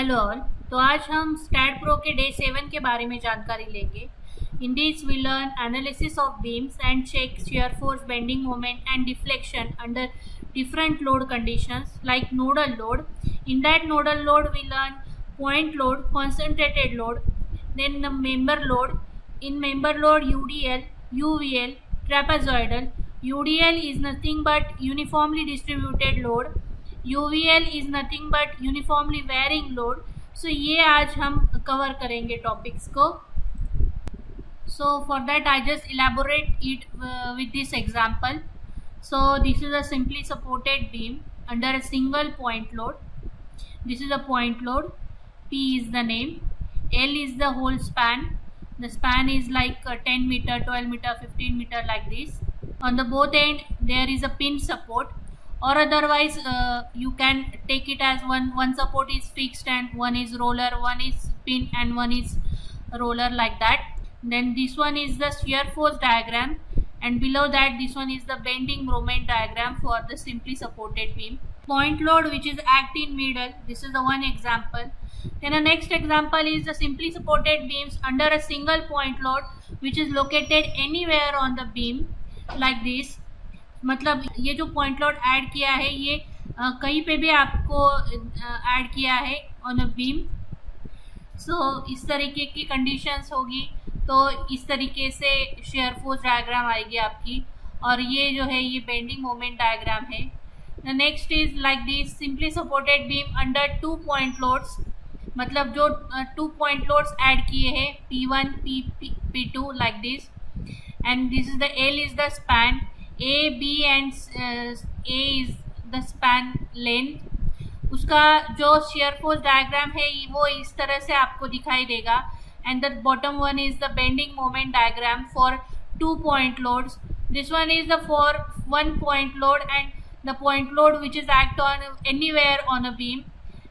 Hello all. तो आज हम स्टैट प्रो के डे 7 के बारे में जानकारी लेंगे। In this we learn analysis of beams and check shear force, bending moment and deflection under different load conditions like nodal load. In that nodal load we learn point load, concentrated load, then the member load. In member load UDL, UVL, trapezoidal. UDL is nothing but uniformly distributed load. UVL is nothing but uniformly varying load. So ये आज हम cover करेंगे topics को. So for that I just elaborate it with this example. So this is a simply supported beam under a single point load. This is a point load. P is the name. L is the whole span. The span is like 10 meter, 12 meter, 15 meter like this. On the both end there is a pin support, or otherwise you can take it as one support is fixed and one is roller, one is pin and one is roller, like that. Then this one is the shear force diagram, and below that this one is the bending moment diagram for the simply supported beam. Point load which is act in middle, this is the one example. Then the next example is the simply supported beams under a single point load which is located anywhere on the beam like this. मतलब ये जो point load add किया है ये कहीं पे भी आपको ऐड किया है ऑन अ बीम. सो इस तरीके की कंडीशंस होगी तो इस तरीके से शेयर फोर्स डायग्राम आएगी आपकी, और ये जो है ये बेंडिंग मोमेंट डायग्राम है. The next is like this simply supported beam under 2 point loads, मतलब जो 2 पॉइंट लोड्स ऐड किए हैं P1 P2 like this, and this is the L is the span, A, B and A is the span length. उसका जो shear force diagram है वो इस तरह से आपको दिखाई देगा. And the bottom one is the bending moment diagram for 2 point loads. This one is the for 1 point load and the point load which is act on anywhere on a beam.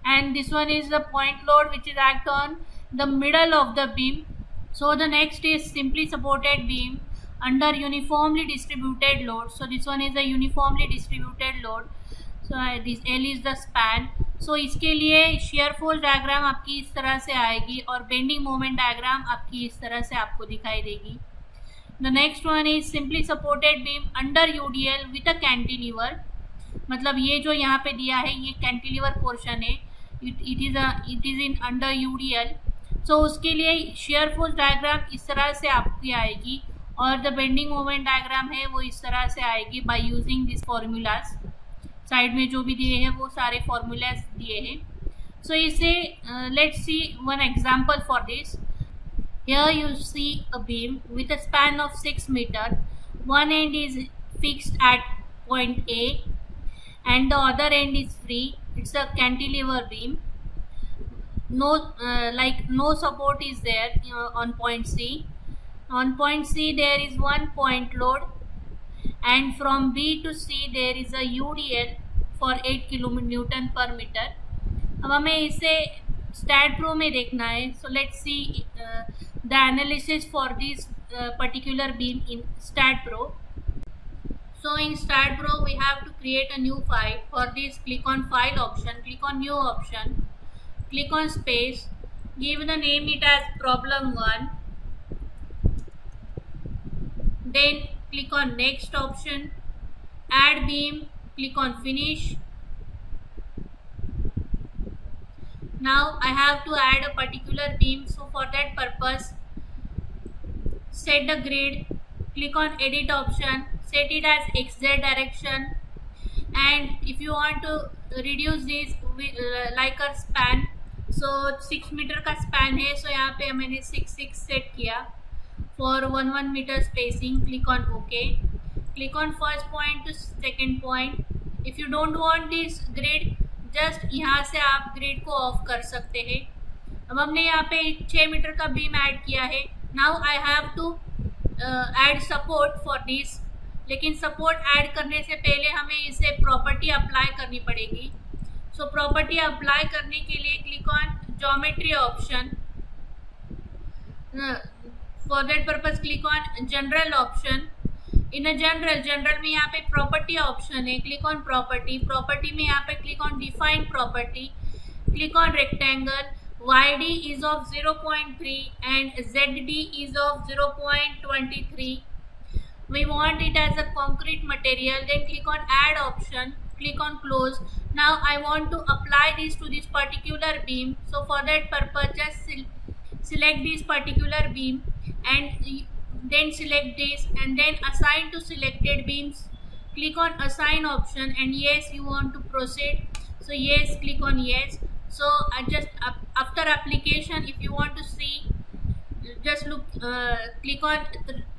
And this one is the point load which is act on the middle of the beam. So the next is simply supported beam under uniformly distributed load. So this one is a uniformly distributed load. So this L is the span. So इसके लिए shear force diagram आपकी इस तरह से आएगी और bending moment diagram आपकी इस तरह से आपको दिखाई देगी. The next one is simply supported beam under UDL with a cantilever. मतलब ये जो यहाँ पे दिया है ये cantilever portion है. It is in under UDL. So उसके लिए shear force diagram इस तरह से आपकी आएगी और द बेंडिंग मोमेंट डायग्राम है वो इस तरह से आएगी by using this formulas. Side में जो भी दिए हैं वो सारे फॉर्मूलाज दिए हैं. सो इसे let's see one example for this. Here you see a beam with a span of 6 metre. One end is fixed at point A and the other end is free. It's a cantilever beam. No support is there on point C. On point C there is one point load, and from B to C there is a UDL for 8 kN per meter. अब हमें इसे stat pro में देखना है. So let's see the analysis for this particular beam in STAAD Pro. So in STAAD Pro we have to create a new file. For this click on file option, click on new option, click on space, give the name it as problem1. Then click on next option, add beam, click on finish. Now I have to add a particular beam, so for that purpose set the grid, click on edit option, set it as XZ direction, and if you want to reduce this like a span, so 6 metre का span है, so यहाँ पे मैंने 6 set किया for 1 meter spacing. Click on OK. Click on first point to second point. If you don't want this grid, just यहाँ से आप grid को ऑफ कर सकते हैं. अब हमने यहाँ पे 6 मीटर का बीम ऐड किया है. Now I have to add support for this. लेकिन सपोर्ट ऐड करने से पहले हमें इसे प्रॉपर्टी अप्लाई करनी पड़ेगी. सो प्रॉपर्टी अप्लाई करने के लिए click on geometry option. For that purpose click on general option. In a general में यहाँ पे प्रॉपर्टी ऑप्शन है. Click on property. प्रॉपर्टी में यहाँ पे click on define property. click on rectangle. YD is of 0.3 and ZD is of 0.23. We want it as a concrete material. Then click on add option, click on close. Now I want to apply this to this particular beam. So for that purpose, just select this particular beam and then select this and then assign to selected beams. Click on assign option and yes, you want to proceed. So yes, click on yes. So just after application, if you want to see, just look, click on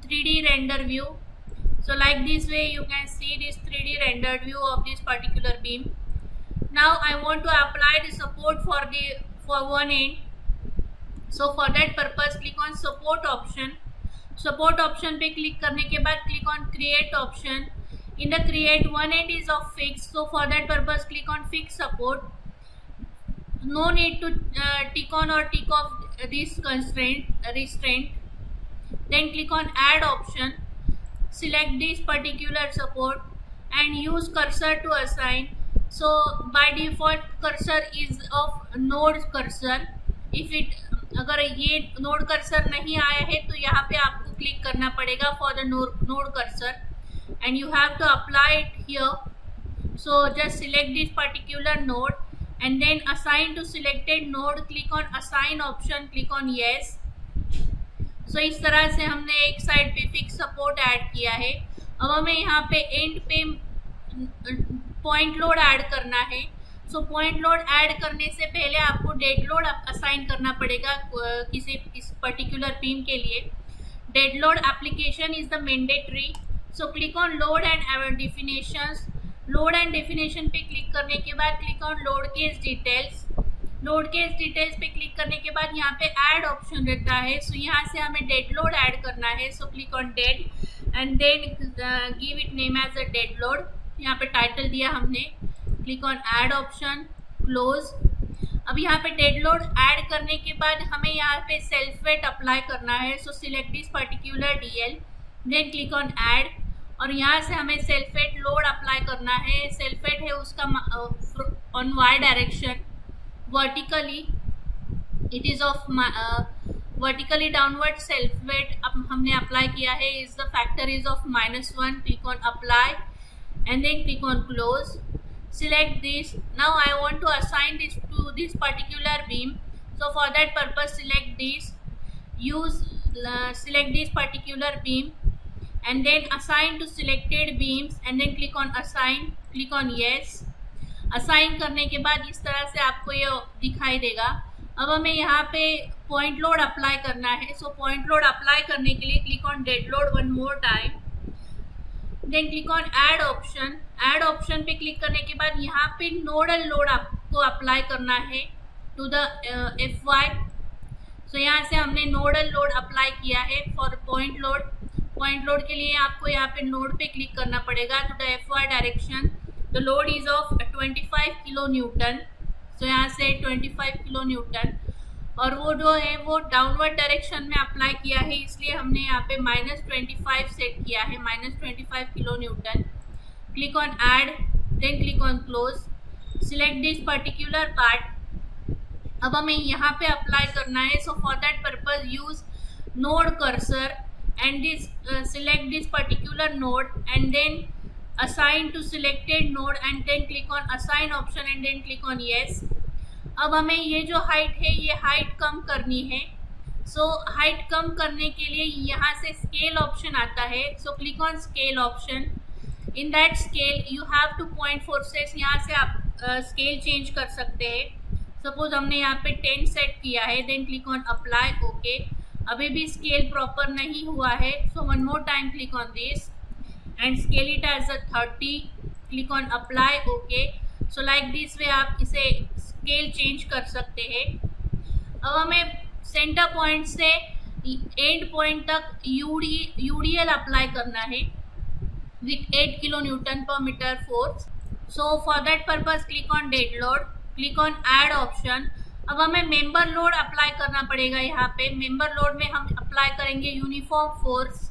3D render view. So like this way you can see this 3D rendered view of this particular beam. Now I want to apply the support for one end. So for that purpose, click on support option. Support option पे click करने के बाद click on create option. In the create, one end is of fixed, so for that purpose click on fix support. No need to tick on or tick off this restraint. Then click on add option, select this particular support and use cursor to assign. So by default cursor is of node cursor. अगर ये node cursor नहीं आया है तो यहाँ पे आपको click करना पड़ेगा for the node cursor and you have to apply it here. So just select this particular node and then assign to selected node. Click on assign option, click on yes. So इस तरह से हमने एक side पे fix support add किया है. अब हमें यहाँ पे एंड पे पॉइंट लोड ऐड करना है. सो पॉइंट लोड ऐड करने से पहले आपको डेड लोड असाइन करना पड़ेगा किसी इस पर्टिकुलर बीम के लिए. Dead load application is the mandatory. So click on load and definitions. Load and definition पे क्लिक करने के बाद click on load case details. Load case details पे क्लिक करने के बाद यहाँ पे ऐड ऑप्शन रहता है. सो यहाँ से हमें डेड लोड ऐड करना है. So click on dead and then give it name as a dead load. यहाँ पे टाइटल दिया हमने. Click on add option, close. अब यहाँ पे डेड लोड ऐड करने के बाद हमें यहाँ पे सेल्फ वेट अप्लाई करना है. So select this particular DL, then click on add और यहाँ से हमें सेल्फ वेट लोड अप्लाई करना है. सेल्फ वेट है उसका on Y direction. Vertically it is of vertically downward self weight अब हमने अप्लाई किया है. Is the factor is of -1. Click on apply and then click on close. Select this. Now I want to assign this to this particular beam. So for that purpose select this, select this particular beam and then assign to selected beams and then click on assign, click on yes. Assign करने के बाद इस तरह से आपको ये दिखाई देगा. अब हमें यहाँ पे पॉइंट लोड अप्लाई करना है. सो पॉइंट लोड अप्लाई करने के लिए click on dead load one more time, then click on add option. Add option पे क्लिक करने के बाद यहाँ पे नोडल लोड आपको अप्लाई करना है टू द FY. सो यहाँ से हमने नोडल लोड अप्लाई किया है for point load. Point load के लिए आपको यहाँ पे नोड पे क्लिक करना पड़ेगा to the FY direction. The load is of 25 kilo newton. So यहाँ से 25 किलो न्यूटन और वो जो है वो डाउनवर्ड डायरेक्शन में अप्लाई किया है, इसलिए हमने यहाँ पे -25 सेट किया है, -25 kilo newton. Click on add, then click on close. Select this particular part. अब हमें यहाँ पे अप्लाई करना है. So for that purpose use node cursor and this select this particular node and then assign to selected node and then click on assign option and then click on yes. अब हमें ये जो height है ये height कम करनी है. So height कम करने के लिए यहाँ से स्केल ऑप्शन आता है. So click on scale option. In that scale you have two point forces. यहाँ से आप स्केल चेंज कर सकते हैं. सपोज हमने यहाँ पे 10 सेट किया है, then click on apply. Okay, अभी भी स्केल प्रॉपर नहीं हुआ है. So one more time click on this and scale it as a 30. click on apply. okay, so like this way आप इसे स्केल चेंज कर सकते हैं. अब हमें सेंटर पॉइंट से एंड पॉइंट तक UDL अप्लाई करना है with 8 kilo newton per metre force. So for that purpose click on dead load, click on add option. अब हमें मेंबर लोड अप्लाई करना पड़ेगा. यहाँ पे मेंबर लोड में हम अप्लाई करेंगे यूनिफॉर्म फोर्स.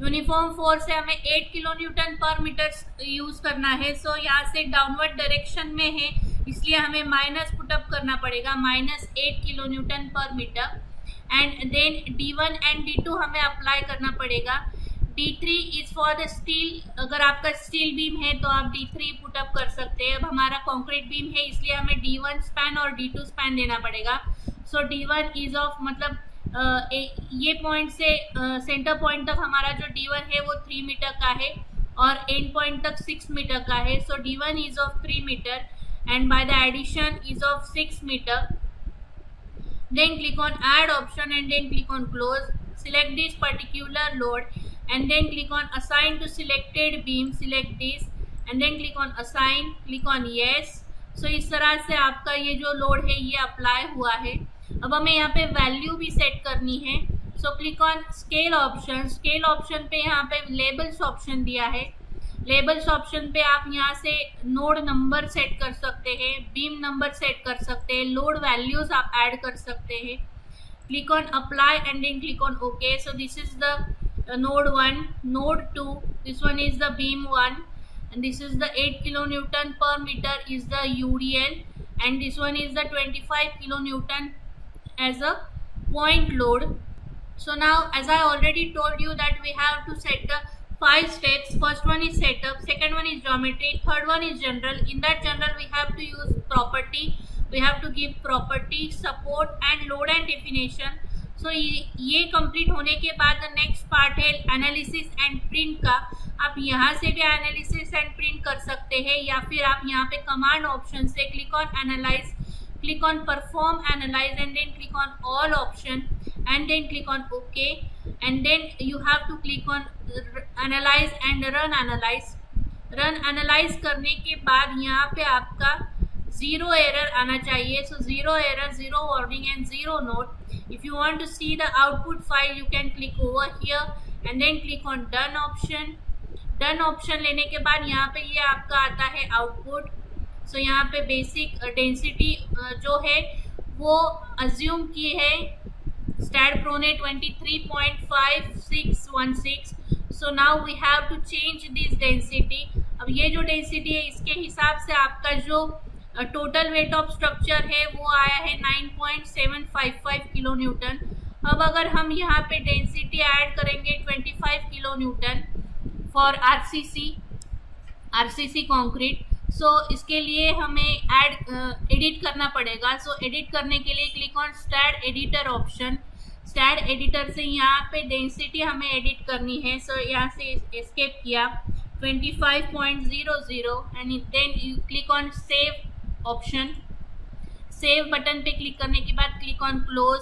यूनिफॉर्म फोर्स से हमें 8 kilo newton per metre use करना है. सो यहाँ से डाउनवर्ड डायरेक्शन में है इसलिए हमें माइनस पुटअप करना पड़ेगा, -8 kilo newton per metre. And then D1 and D2 हमें अप्लाई करना पड़ेगा। D3 is for the steel, अगर आपका स्टील बीम है तो आप D3 पुटअप कर सकते हैं। अब हमारा कंक्रीट बीम है इसलिए हमें D1 स्पैन और D2 स्पैन देना पड़ेगा। सो D1 इज ऑफ मतलब ये पॉइंट से सेंटर पॉइंट तक हमारा जो D1 है वो 3 मीटर का है और एंड पॉइंट तक 6 मीटर का है। So D1 is of 3 metre and by the addition is of 6 metre. Then click on add option and then click on close. Select this particular load and then click on assign to selected beam. Select this and then click on assign. Click on yes. So इस तरह से आपका ये जो load है ये apply हुआ है। अब हमें यहाँ पे वैल्यू भी सेट करनी है। So click on scale option. Scale option पे यहाँ पे लेबल्स ऑप्शन दिया है। लेबल्स ऑप्शन पे आप यहाँ से नोड नंबर सेट कर सकते हैं, बीम नंबर सेट कर सकते हैं, लोड वैल्यूज आप ऐड कर सकते हैं। Click on apply and then click on okay. So this is the node 1, node 2, this one is the beam 1 and this is the 8 kilonewton per meter is the UDL and this one is the 25 kilonewton as a point load. So now as I already told you that we have to set the 5 steps. First one is setup, second one is geometry, third one is general. In that general we have to use property, we have to give property, support and load and definition. So ये complete होने के बाद next part है analysis and print का। आप यहाँ से भी एनालिसिस एंड प्रिंट कर सकते हैं या फिर आप यहाँ पे कमांड ऑप्शन से click on analyse, click on perform analyse and then click on all option and then click on okay and then you have to click on analyse and run analyse. Run analyse करने के बाद यहाँ पे आपका zero error आना चाहिए। So zero error, zero warning and zero note. If you want to see the output file you can click over here and then click on done option. Done option लेने के बाद यहाँ पे ये आपका आता है आउटपुट। सो यहाँ पे बेसिक डेंसिटी जो है वो अज्यूम की है स्टैड प्रो ने 23.5616। So now we have to change this density. अब ये जो डेंसिटी है इसके हिसाब से आपका जो टोटल वेट ऑफ स्ट्रक्चर है वो आया है 9.755 किलो न्यूटन। अब अगर हम यहाँ पे डेंसिटी ऐड करेंगे 25 kilo newton for RCC concrete. So इसके लिए हमें एडिट करना पड़ेगा। सो एडिट करने के लिए click on STAAD editor option. STAAD editor से यहाँ पे डेंसिटी हमें एडिट करनी है। सो यहाँ से एस्केप किया 25.00 and then you click on save option. Save button पे क्लिक करने के बाद click on close,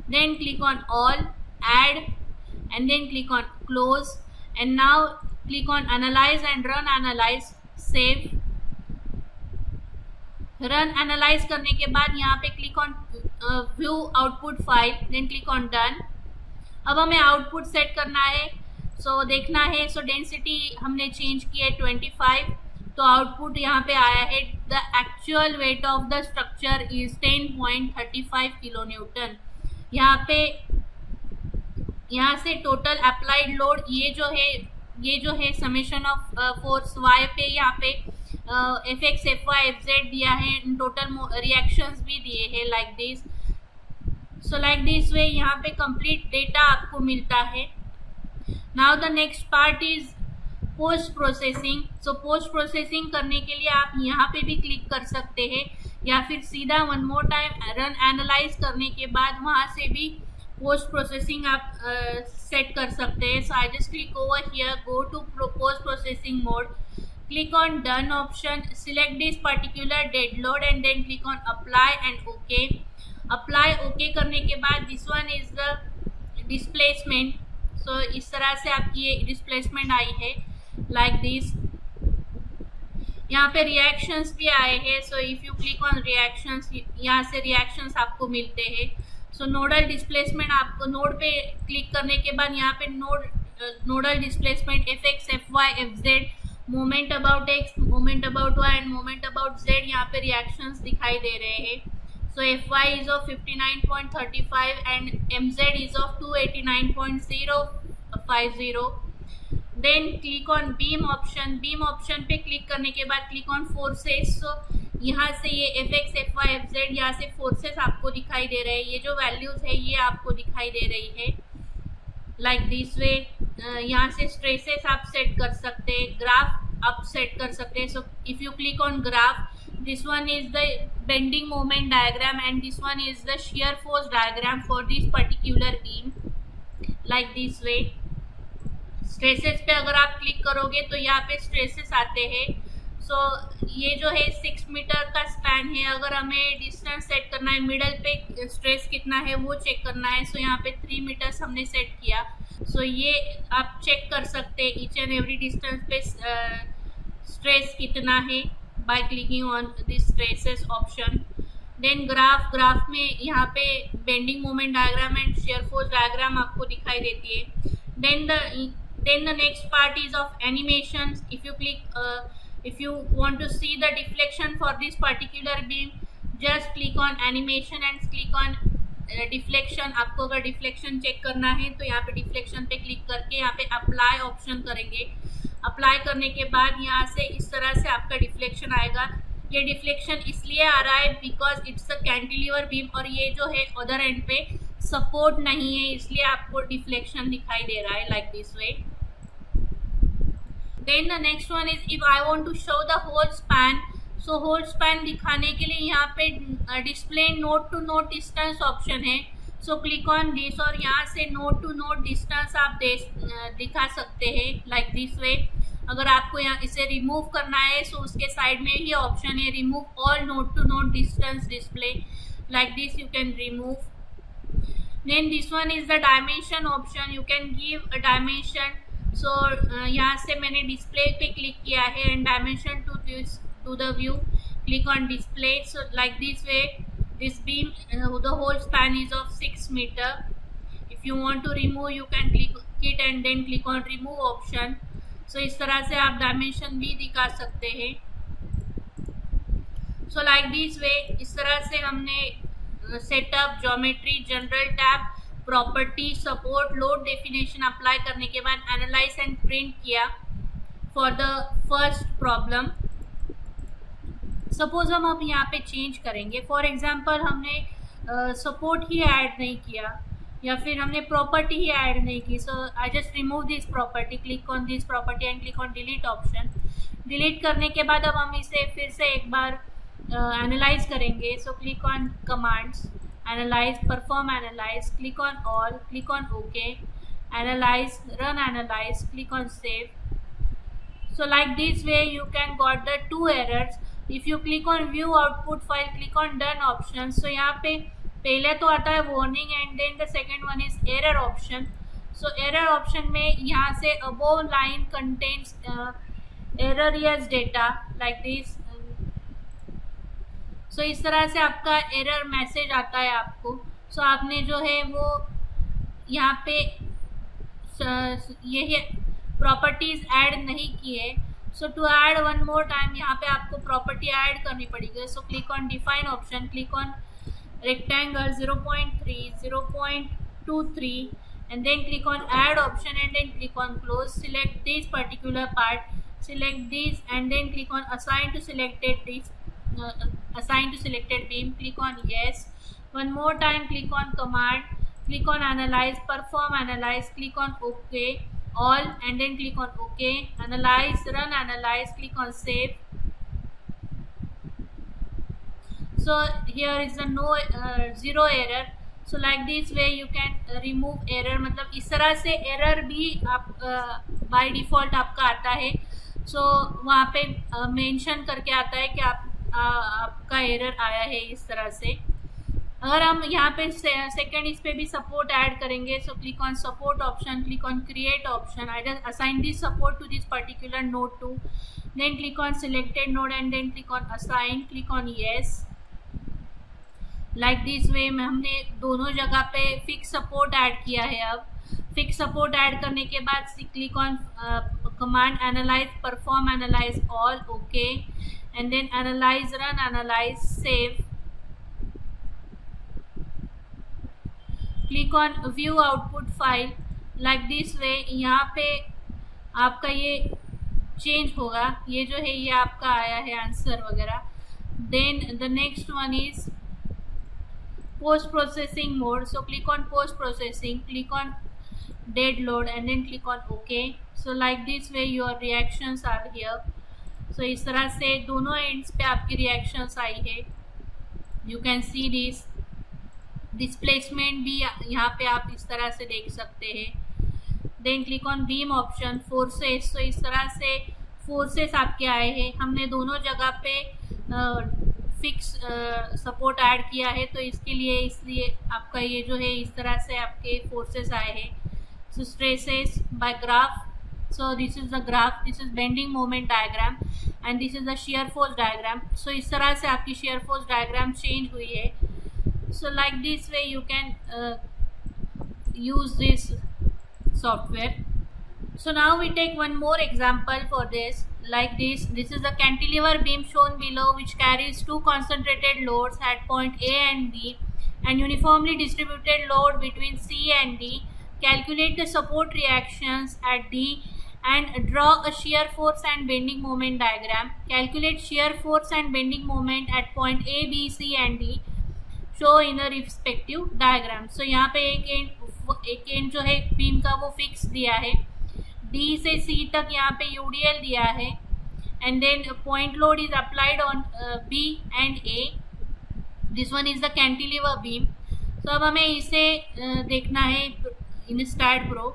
then click on all, add and then click on close and now click on analyse and run analyse. Save, run analyse करने के बाद यहाँ पे click on view output file, then click on done. अब हमें output set करना है। सो देखना है। सो डेंसिटी हमने चेंज की है 25, तो आउटपुट यहाँ पे आया है the actual weight of the structure is 10.35 kilo Newton. यहाँ से टोटल अप्लाइड लोड ये जो है समेशन ऑफ फोर्स वाई पे यहाँ पे Fx, Fy, Fz दिया है, टोटल रिएक्शंस भी दिए हैं like this. So like this way यहाँ पे कंप्लीट डेटा आपको मिलता है। Now the next part is post processing. So post processing करने के लिए आप यहाँ पे भी क्लिक कर सकते हैं या फिर सीधा one more time run analyse करने के बाद वहाँ से भी पोस्ट प्रोसेसिंग आप सेट कर सकते हैं। So I just click over here, go to post processing mode, click on done option, select this particular dead load and then click on apply and okay. apply okay करने के बाद this one is the displacement. so इस तरह से आपकी ये displacement आई है like this। यहाँ पे reactions भी आए हैं। so if you click on reactions, यहाँ से reactions आपको मिलते हैं। so nodal displacement आपको नोड पे क्लिक करने के बाद यहाँ पे nodal displacement Fx, Fy, Fz, moment about X, moment about Y and moment about Z यहाँ पे रिएक्शंस दिखाई दे रहे हैं। So F Y is of 59.35 and M Z is of 289.050। Then click on beam option. Beam option पे click करने के बाद क्लिक ऑन फोर्सेस। सो यहाँ से ये F X F Y F Z यहाँ से फोर्सेस आपको दिखाई दे रहे हैं, ये जो वैल्यूज है ये आपको दिखाई दे रही है लाइक दिस वे। यहाँ से स्ट्रेसेस आप सेट कर सकते हैं, ग्राफ आप सेट कर सकते हैं। So if you click on graph, this one is the bending moment diagram and this one is the shear force diagram for this particular beam like this way। Stresses पे अगर आप click करोगे तो यहाँ पे स्ट्रेसेस आते हैं। सो ये जो है 6 मीटर का स्पैन है, अगर हमें डिस्टेंस सेट करना है, मिडल पे स्ट्रेस कितना है वो चेक करना है। सो यहाँ पे 3 मीटर्स हमने सेट किया। सो ये आप चेक कर सकते हैं ईच एंड एवरी डिस्टेंस पे स्ट्रेस कितना है by clicking on this stresses option। then graph में यहाँ पे bending moment diagram and shear force diagram आपको दिखाई देती है। then the next part is of animations। if you click if you want to see the deflection for this particular beam, just click on animation and click on deflection। आपको अगर deflection check करना है तो यहाँ पे deflection पे click करके यहाँ पे apply ऑप्शन करेंगे। अप्लाई करने के बाद यहाँ से इस तरह से आपका डिफ्लेक्शन आएगा। ये डिफ्लेक्शन इसलिए आ रहा है because it's a cantilever beam और ये जो है अदर एंड पे सपोर्ट नहीं है, इसलिए आपको डिफ्लेक्शन दिखाई दे रहा है like this way. Then the next one is if I want to show the whole span. So whole span दिखाने के लिए यहाँ पे display node to node distance option है। सो क्लिक ऑन दिस और यहाँ से नोट टू नोट डिस्टेंस आप दिखा सकते हैं लाइक दिस वे। अगर आपको यहाँ इसे रिमूव करना है सो उसके साइड में ही ऑप्शन है remove all node to node distance display, like this you can remove. Then this one is the dimension option, you can give a dimension. So यहाँ से मैंने डिस्प्ले पे क्लिक किया है and dimension to the view, click on display. So like this way this beam the whole span is of 6 meter। if you want to remove you can click it and then click on remove option। so इस तरह से आप dimension भी दिखा सकते हैं। so like this way इस तरह से हमने setup, geometry, general tab, property, support, load definition apply करने के बाद एनालाइज एंड प्रिंट किया for the first problem. Suppose हम अब यहाँ पे चेंज करेंगे, फॉर एग्जांपल हमने सपोर्ट ही ऐड नहीं किया या फिर हमने प्रॉपर्टी ही ऐड नहीं की। So I just remove this property, click on this property and click on delete option. Delete करने के बाद अब हम इसे फिर से एक बार एनालाइज करेंगे। So click on commands, analyse, perform analyse, click on all, click on okay, analyse, run analyse, click on save. So like this way you can got the 2 errors। if you click on view output file, click on done option। so यहाँ पे पहले तो आता है warning and then the second one is error option। so error option में यहाँ से above line contains error yes data like this। so इस तरह से आपका error मैसेज आता है आपको। so आपने जो है वो यहाँ पे ये प्रॉपर्टीज ऐड नहीं की है। So to add one more time यहाँ पे आपको प्रॉपर्टी ऐड करनी पड़ेगी। So click on define option, click on rectangle 0.3, 0.23 and then click on add option and then click on close। select this particular part, select this and then click on assign to selected this assign to selected beam, click on yes। one more time click on command, click on analyze, perform analyze, click on ok all and then click on ok, analyze, run analyze, click on save। so here is the no zero error। so like this way you can remove error। मतलब इस तरह से error भी आप by default आपका आता है। so वहाँ पे mention करके आता है कि आपका error आया है इस तरह से। अगर हम यहाँ पे सेकेंड इस पे भी सपोर्ट ऐड करेंगे, so click on support option, click on create option, I just assign this support to this particular node two, then click on selected node and then click on assign, click on yes. Like this way में हमने दोनों जगह पे fix support add किया है। अब fix support add करने के बाद click on command analyse, perform analyse all, okay and then analyse, run analyse, save. Click on view output file like this way. यहाँ पे आपका ये चेंज होगा, ये जो है ये आपका आया है आंसर वगैरह। Then the next one is post processing mode. So click on post processing, click on dead load and then click on OK. So like this way your reactions are here. So इस तरह से दोनों ends पे आपकी reactions I है. You can see this displacement भी यहाँ पे आप इस तरह से देख सकते हैं. Then click on beam option, forces. तो इस तरह से फोर्सेस आपके आए हैं. हमने दोनों जगह पे फिक्स सपोर्ट ऐड किया है, तो इसके लिए इसलिए आपका ये जो है इस तरह से आपके फोर्सेस आए हैं. So stresses by graph. So this is the graph, this is bending moment diagram and this is the shear force diagram. So इस तरह से आपकी shear force diagram change हुई है. So like this way you can use this software. So now we take one more example for this. Like this is the cantilever beam shown below, which carries two concentrated loads at point A and B and uniformly distributed load between C and D. Calculate the support reactions at D and draw a shear force and bending moment diagram. Calculate shear force and bending moment at point A, B, C and D. Show in a respective diagram. So यहाँ पे एक and जो है beam का वो fix दिया है. D से C तक यहाँ पे UDL दिया है and then point load is applied on B and A. This one is the cantilever beam. So अब हमें इसे देखना है in STAAD Pro.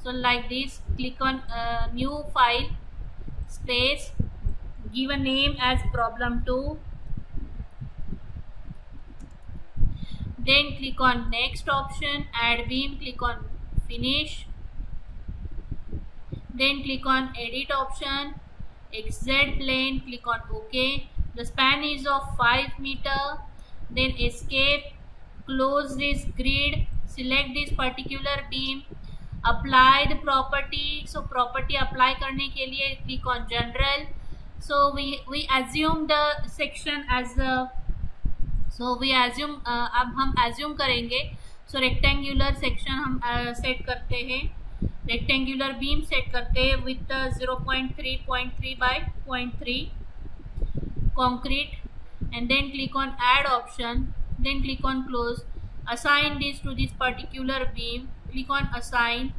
So like this, click on new file, space, give a name as problem 2, then click on next option, add beam, click on finish, then click on edit option, XZ plane, click on OK. The span is of 5 meter, then escape, close this grid, select this particular beam, apply the property. So property apply करने के लिए click on general. So we assume the section as the, so we assume अब हम assume करेंगे. So rectangular section हम set करते हैं, rectangular beam set करते हैं with 0.3 by 0.3 concrete and then click on add option, then click on close. Assign this to this particular beam, click on assign,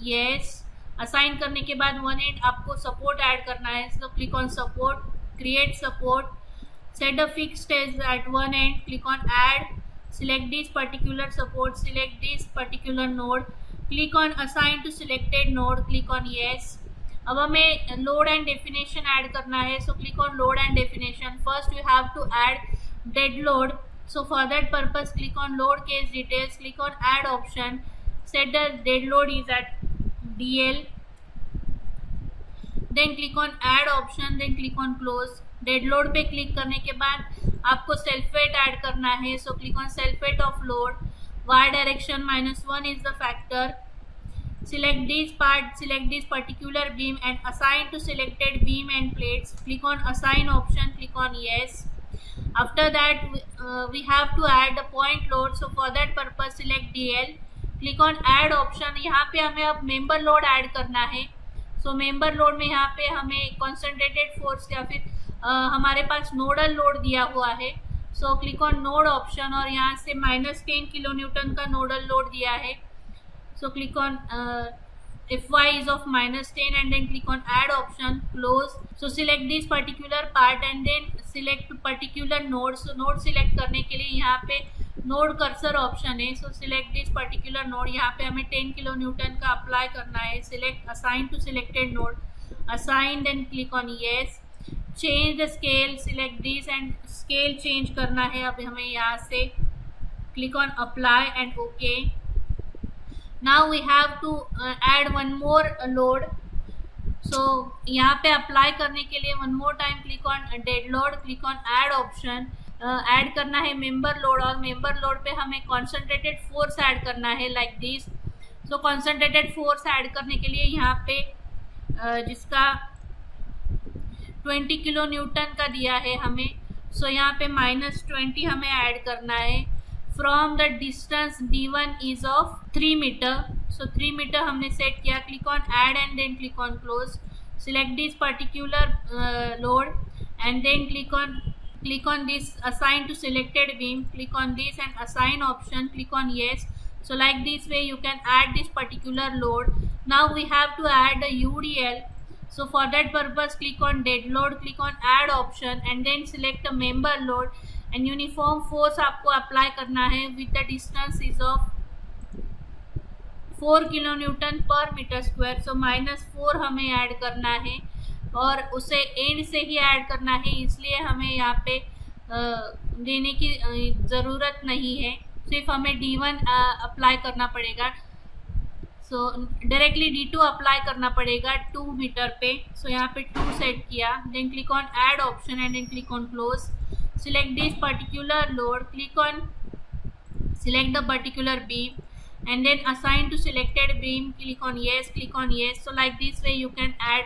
yes. Assign करने के बाद one and आपको support add करना है. So click on support, create support, set a fixed edge at one end, click on add, select this particular support, select this particular node, click on assign to selected node, click on yes. अब हमें load and definition add करना है. So click on load and definition. First we have to add dead load. So for that purpose click on load case details, click on add option, set the dead load is at DL, then click on add option, then click on close. dead load पे click करने के बाद आपको self weight add करना है. So click on self weight of load, y direction -1 is the factor. Select this part, select this particular beam and assign to selected beam and plates. Click on assign option, click on yes. After that we have to add the point load. So for that purpose select DL, click on add option. यहाँ पे हमें अब member load add करना है. So member load में यहाँ पे हमें concentrated force या फिर हमारे पास nodal load दिया हुआ है. So click on node option और यहाँ से -10 kilonewton का nodal load दिया है. So click on Fy is of -10 and then click on add option, close. So select this particular part and then select particular node. So node select करने के लिए यहाँ पे node cursor option है. So select this particular node. यहाँ पे हमें 10 kilonewton का apply करना है. Select assign to selected node, assign, then click on yes. Change the scale, select this and scale change करना है अब हमें यहाँ से. Click on apply and OK. Now we have to add one more load. So यहाँ पे apply करने के लिए one more time click on dead load, click on add option. Add करना है member load और member load पे हमें concentrated force ऐड करना है like this. So concentrated force add करने के लिए यहाँ पे जिसका 20 किलो न्यूटन का दिया है हमें. So यहाँ पे -20 हमें ऐड करना है. From the distance D1 is of 3 meter. So 3 meter हमने सेट किया. Click on add and then click on close. Select this particular load and then click on click on this assign to selected beam, click on this and assign option, click on yes. So like this way you can add this particular load. Now we have to add a UDL. So for that purpose click on dead load, click on add option and then select a member load and uniform force आपको apply करना है with the distance is of 4 kilonewton per meter square. So -4 हमें add करना है और उसे and से ही add करना है, इसलिए हमें यहाँ पे देने की ज़रूरत नहीं है, सिर्फ हमें D1 अप्लाई करना पड़ेगा. सो डायरेक्टली D2 अप्लाई करना पड़ेगा 2 मीटर पे. सो यहाँ पे 2 सेट किया, then click on add option and then click on close. Select this particular load, click on select the particular beam and then assign to selected beam, click on yes, click on yes. So like this way you can add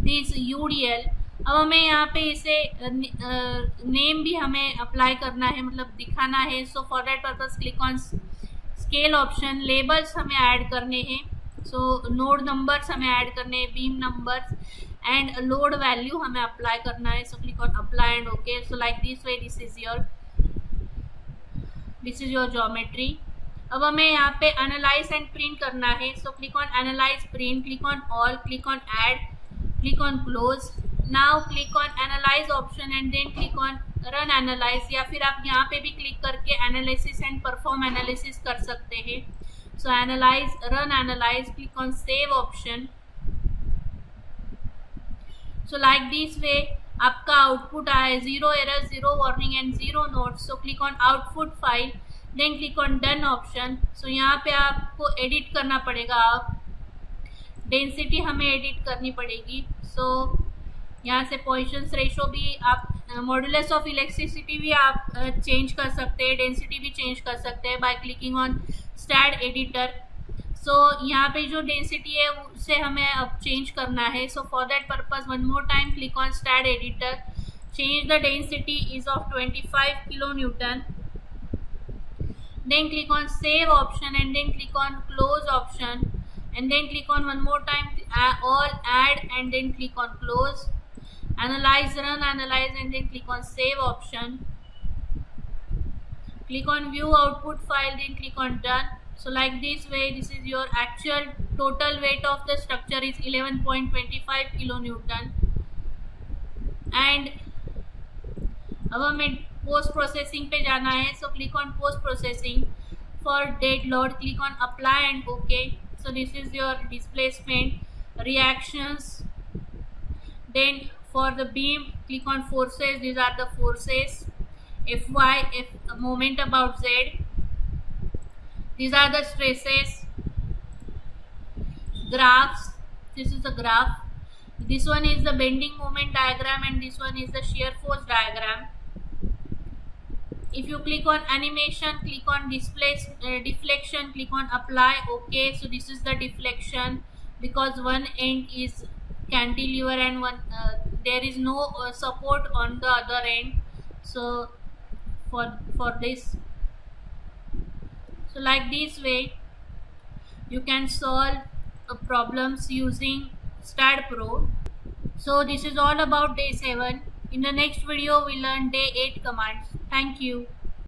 this UDL. अब हमें यहाँ पे इसे name भी हमें apply करना है, मतलब दिखाना है. So for that purpose click on scale option. Labels हमें ऐड करने हैं, सो नोड नंबर्स हमें ऐड करने हैं, beam numbers and load value हमें अप्लाई करना है. So click on apply and okay. So like this way this is your geometry. अब हमें यहाँ पे एनालाइज एंड प्रिंट करना है. So click on analyse print, click on all, click on add, click on close. Now click on analyse option and then click on run analyse, या फिर आप यहाँ पे भी क्लिक करके एनालिसिस एंड परफॉर्म एनालिसिस कर सकते हैं. So analyse, run analyse, click on save option. So like this way आपका आउटपुट आया 0 error, 0 warning and 0 notes. So click on output file, then click on done option. So यहाँ पे आपको edit करना पड़ेगा, आप डेंसिटी हमें एडिट करनी पड़ेगी. सो यहाँ से पोजीशंस रेशो भी आप, मॉड्यूलस ऑफ इलेक्ट्रिसिटी भी आप चेंज कर सकते हैं, डेंसिटी भी चेंज कर सकते हैं by clicking on STAAD editor. So यहाँ पे जो डेंसिटी है उसे हमें अब चेंज करना है. So for that purpose one more time click on STAAD editor, change the density is of 25 kilonewton. Then click on save option and then click on close option and then click on one more time all, add and then click on close. Analyze, run analyze and then click on save option. Click on view output file, then click on done. So like this way this is your actual total weight of the structure is 11.25 kilonewton. And अब हमें post processing पे जाना है. So click on post processing. For dead load click on apply and okay. So this is your displacement reactions. Then for the beam click on forces, this are the forces Fy, F moment about Z. These are the stresses. Graphs, this is the graph. This one is the bending moment diagram and this one is the shear force diagram. If you click on animation, click on deflection, click on apply, okay. So this is the deflection because one end is cantilever and one there is no support on the other end. So for this, so like this way you can solve problems using STAAD Pro. So this is all about day 7. In the next video we learn day 8 commands. Thank you.